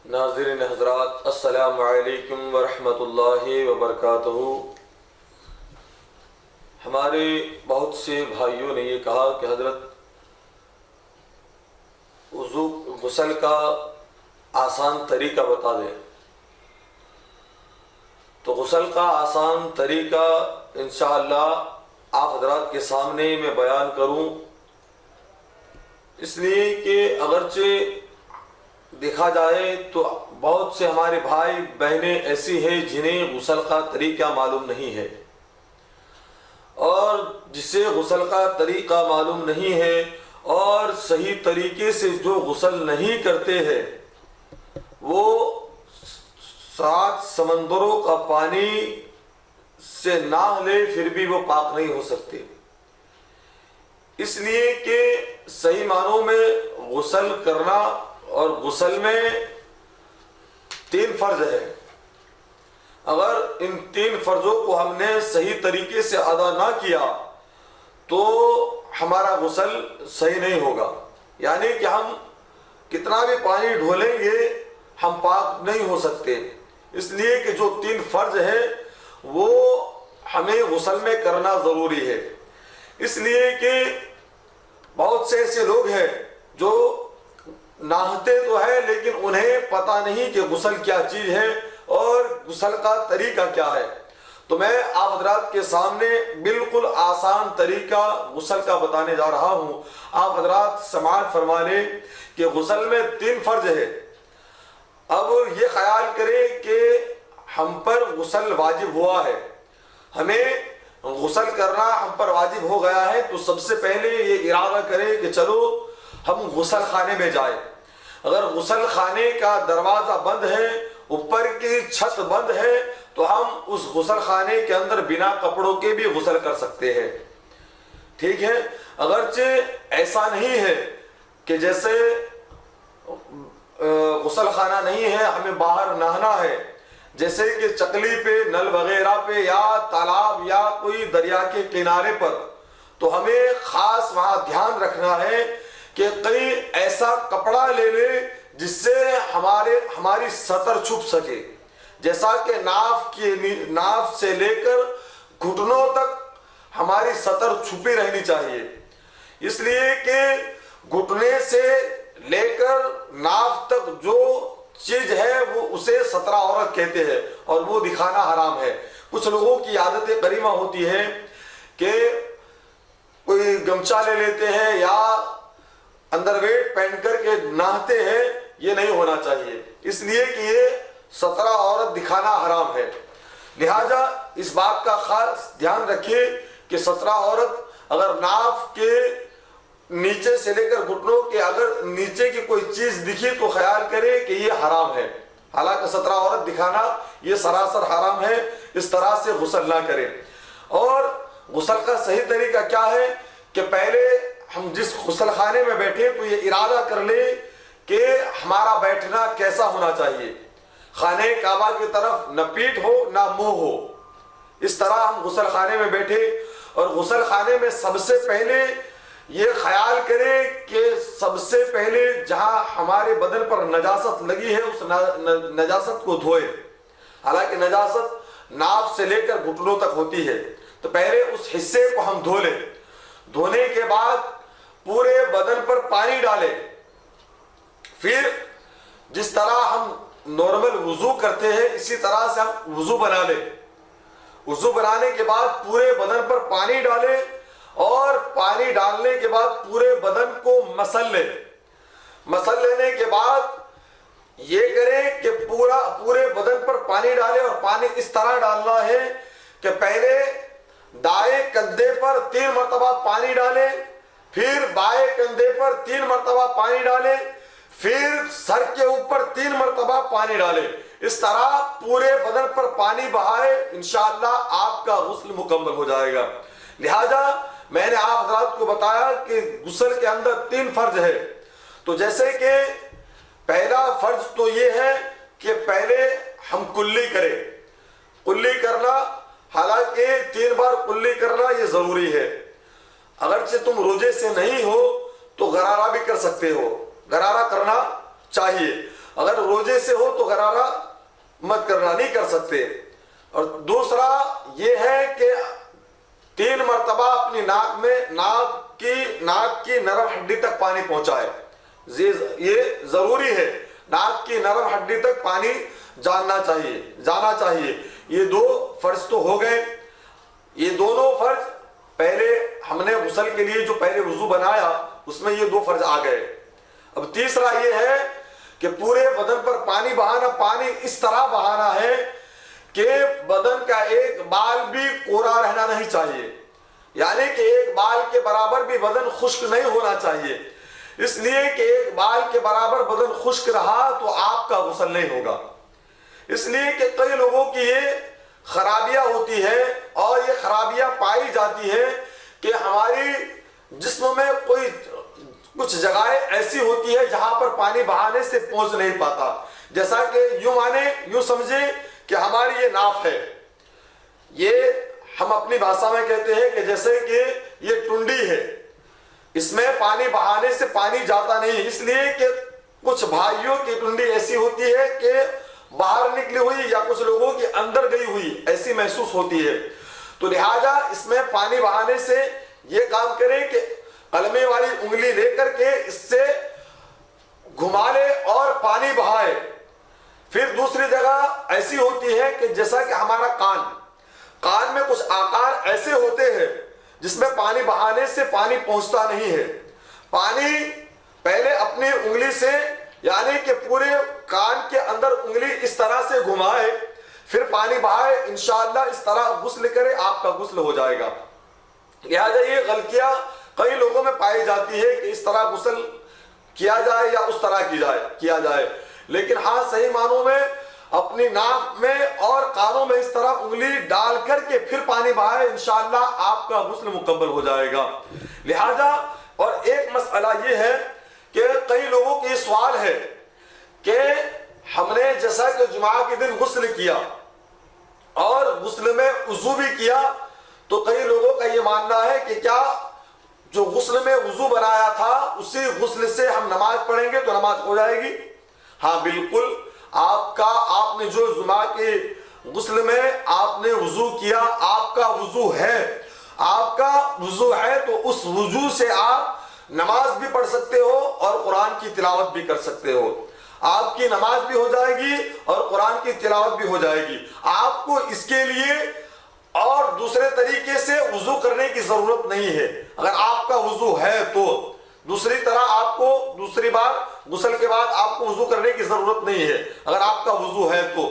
ناظرین حضرات، السلام علیکم ورحمۃ اللہ وبرکاتہ۔ ہمارے بہت سے بھائیوں نے یہ کہا کہ حضرت غسل کا آسان طریقہ بتا دیں، تو غسل کا آسان طریقہ انشاءاللہ آپ حضرات کے سامنے میں بیان کروں، اس لیے کہ اگرچہ دیکھا جائے تو بہت سے ہمارے بھائی بہنیں ایسی ہیں جنہیں غسل کا طریقہ معلوم نہیں ہے، اور جسے غسل کا طریقہ معلوم نہیں ہے اور صحیح طریقے سے جو غسل نہیں کرتے ہیں وہ 7 سمندروں کا پانی سے نہا لے پھر بھی وہ پاک نہیں ہو سکتے، اس لیے کہ صحیح معنوں میں غسل کرنا اور غسل میں 3 فرض ہے۔ اگر ان 3 فرضوں کو ہم نے صحیح طریقے سے ادا نہ کیا تو ہمارا غسل صحیح نہیں ہوگا، یعنی کہ ہم کتنا بھی پانی ڈھولیں گے ہم پاک نہیں ہو سکتے، اس لیے کہ جو 3 فرض ہے وہ ہمیں غسل میں کرنا ضروری ہے۔ اس لیے کہ بہت سے ایسے لوگ ہیں جو نہاتے تو ہے لیکن انہیں پتہ نہیں کہ غسل کیا چیز ہے اور غسل کا طریقہ کیا ہے، تو میں آپ حضرات کے سامنے بالکل آسان طریقہ غسل کا بتانے جا رہا ہوں۔ آپ حضرات سماعت فرما لیں کہ غسل میں 3 فرض ہے۔ اب یہ خیال کریں کہ ہم پر غسل واجب ہوا ہے، ہمیں غسل کرنا ہم پر واجب ہو گیا ہے، تو سب سے پہلے یہ ارادہ کریں کہ چلو ہم غسل خانے میں جائیں۔ اگر غسل خانے کا دروازہ بند ہے، اوپر کی چھت بند ہے، تو ہم اس غسل خانے کے اندر بنا کپڑوں کے بھی غسل کر سکتے ہیں، ٹھیک ہے۔ اگرچہ ایسا نہیں ہے کہ جیسے غسل خانہ نہیں ہے ہمیں باہر نہانا ہے، جیسے کہ چکلی پہ، نل وغیرہ پہ یا تالاب یا کوئی دریا کے کنارے پر، تو ہمیں خاص وہاں دھیان رکھنا ہے کہ کئی ایسا کپڑا لے لے جس سے ہماری سطر چھپ سکے، جیسا کہ ناف سے لے کر گھٹنوں تک ہماری سطر چھپی رہنی چاہیے، اس لیے کہ گھٹنے سے لے کر ناف تک جو چیز ہے وہ اسے سترہ عورت کہتے ہیں اور وہ دکھانا حرام ہے۔ کچھ لوگوں کی عادت کریمہ ہوتی ہے کہ کوئی گمچا لے لیتے ہیں یا انڈر ویئر پہن کر کے نہاتے ہیں، یہ نہیں ہونا چاہیے، اس لیے کہ یہ 17 عورت دکھانا حرام ہے، لہذا اس بات کا خاص دھیان رکھیے کہ 17 عورت اگر ناف کے نیچے سے لے کر گھٹنوں کے اگر نیچے کی کوئی چیز دکھی تو خیال کرے کہ یہ حرام ہے، حالانکہ 17 عورت دکھانا یہ سراسر حرام ہے، اس طرح سے غسل نہ کرے۔ اور غسل کا صحیح طریقہ کیا ہے کہ پہلے ہم جس غسل خانے میں بیٹھے تو یہ ارادہ کر لیں کہ ہمارا بیٹھنا کیسا ہونا چاہیے، خانہ کعبہ کی طرف نہ پیٹھ ہو نہ منہ ہو، اس طرح ہم غسل خانے میں بیٹھے، اور غسل خانے میں سب سے پہلے یہ خیال کریں کہ سب سے پہلے جہاں ہمارے بدن پر نجاست لگی ہے اس نجاست کو دھوئے، حالانکہ نجاست ناف سے لے کر گھٹنوں تک ہوتی ہے، تو پہلے اس حصے کو ہم دھو لیں، دھونے کے بعد پورے بدن پر پانی ڈالیں، پھر جس طرح ہم نارمل وضو کرتے ہیں اسی طرح سے ہم وضو بنا لیں، وضو بنانے کے بعد پورے بدن پر پانی ڈالیں، اور پانی ڈالنے کے بعد پورے بدن کو مسل لیں، مسل لینے کے بعد یہ کریں کہ پورے بدن پر پانی ڈالیں، اور پانی اس طرح ڈالنا ہے کہ پہلے دائیں کندھے پر 3 مرتبہ پانی ڈالیں، پھر بائیں کندھے پر 3 مرتبہ پانی ڈالیں، پھر سر کے اوپر 3 مرتبہ پانی ڈالیں، اس طرح پورے بدن پر پانی بہائے، انشاءاللہ آپ کا غسل مکمل ہو جائے گا۔ لہذا میں نے آپ حضرات کو بتایا کہ غسل کے اندر 3 فرض ہے، تو جیسے کہ پہلا فرض تو یہ ہے کہ پہلے ہم کلی کریں، کلی کرنا، حالانکہ 3 بار کلی کرنا یہ ضروری ہے، اگرچہ تم روزے سے نہیں ہو تو غرارہ بھی کر سکتے ہو، غرارہ کرنا چاہیے. اگر روزے سے ہو تو غرارہ مت کرنا، نہیں کر سکتے. اور دوسرا یہ ہے کہ 3 مرتبہ اپنی ناک کی نرم ہڈی تک پانی پہنچائے. یہ ضروری ہے، ناک کی نرم ہڈی تک پانی جانا چاہیے. یہ 2 فرض تو ہو گئے. یہ دونوں فرض پہلے ہم نے غسل کے لیے جو پہلے وضو بنایا اس میں یہ 2 فرض آ گئے. اب تیسرا یہ ہے کہ پورے بدن پر پانی بہانا. پانی اس طرح بہانا ہے کہ بدن کا ایک بال بھی کوڑا رہنا نہیں چاہیے، یعنی کہ ایک بال کے برابر بھی بدن خشک نہیں ہونا چاہیے. اس لیے کہ ایک بال کے برابر بدن خشک رہا تو آپ کا غسل نہیں ہوگا. اس لیے کہ کئی لوگوں کی یہ خرابیاں ہوتی ہے اور یہ خرابیاں پائی جاتی ہے کہ ہماری جسم میں کچھ جگہیں ایسی ہوتی ہے جہاں پر پانی بہانے سے پہنچ نہیں پاتا. جیسا کہ یوں سمجھے کہ ہماری یہ ناف ہے، یہ ہم اپنی بھاشا میں کہتے ہیں کہ جیسے کہ یہ ٹنڈی ہے، اس میں پانی بہانے سے پانی جاتا نہیں. اس لیے کہ کچھ بھائیوں کی ٹنڈی ایسی ہوتی ہے کہ باہر نکلی ہوئی یا کچھ لوگوں کی اندر گئی ہوئی ایسی محسوس ہوتی ہے. تو لہذا اس میں پانی بہانے سے یہ کام کرے کہ قلمے والی انگلی لے کر کے اس سے گھما لے اور پانی بہائے. پھر دوسری جگہ ایسی ہوتی ہے کہ جیسا کہ ہمارا کان میں کچھ آکار ایسے ہوتے ہیں جس میں پانی بہانے سے پانی پہنچتا نہیں ہے. پانی پہلے اپنی انگلی سے یعنی کہ پورے کان کے اندر انگلی اس طرح سے گھمائے، پھر پانی بہائے، انشاءاللہ اس طرح غسل کرے، آپ کا غسل ہو جائے گا. لہذا یہ غلطیاں کئی لوگوں میں پائی جاتی ہے کہ اس طرح غسل کیا جائے یا اس طرح کیا جائے. لیکن ہاں صحیح معنوں میں اپنی ناک میں اور کانوں میں اس طرح انگلی ڈال کر کے پھر پانی بہائے، انشاءاللہ آپ کا غسل مکمل ہو جائے گا. لہذا اور ایک مسئلہ یہ ہے کہ کئی لوگوں کی سوال ہے کہ ہم نے جیسا کہ جمعہ کے دن غسل کیا اور غسل میں وضو بھی کیا، تو کئی لوگوں کا یہ ماننا ہے کہ کیا جو غسل میں وضو بنایا تھا اسی غسل سے ہم نماز پڑھیں گے تو نماز ہو جائے گی؟ ہاں بالکل، آپ نے جو جمعہ کے غسل میں آپ نے وضو کیا، آپ کا وضو ہے تو اس وضو سے آپ نماز بھی پڑھ سکتے ہو اور قرآن کی تلاوت بھی کر سکتے ہو. آپ کی نماز بھی ہو جائے گی اور قرآن کی تلاوت بھی ہو جائے گی. آپ کو اس کے لیے اور دوسرے طریقے سے وضو کرنے کی ضرورت نہیں ہے. اگر آپ کا وضو ہے تو دوسری طرح آپ کو دوسری بار غسل کے بعد آپ کو وضو کرنے کی ضرورت نہیں ہے اگر آپ کا وضو ہے تو.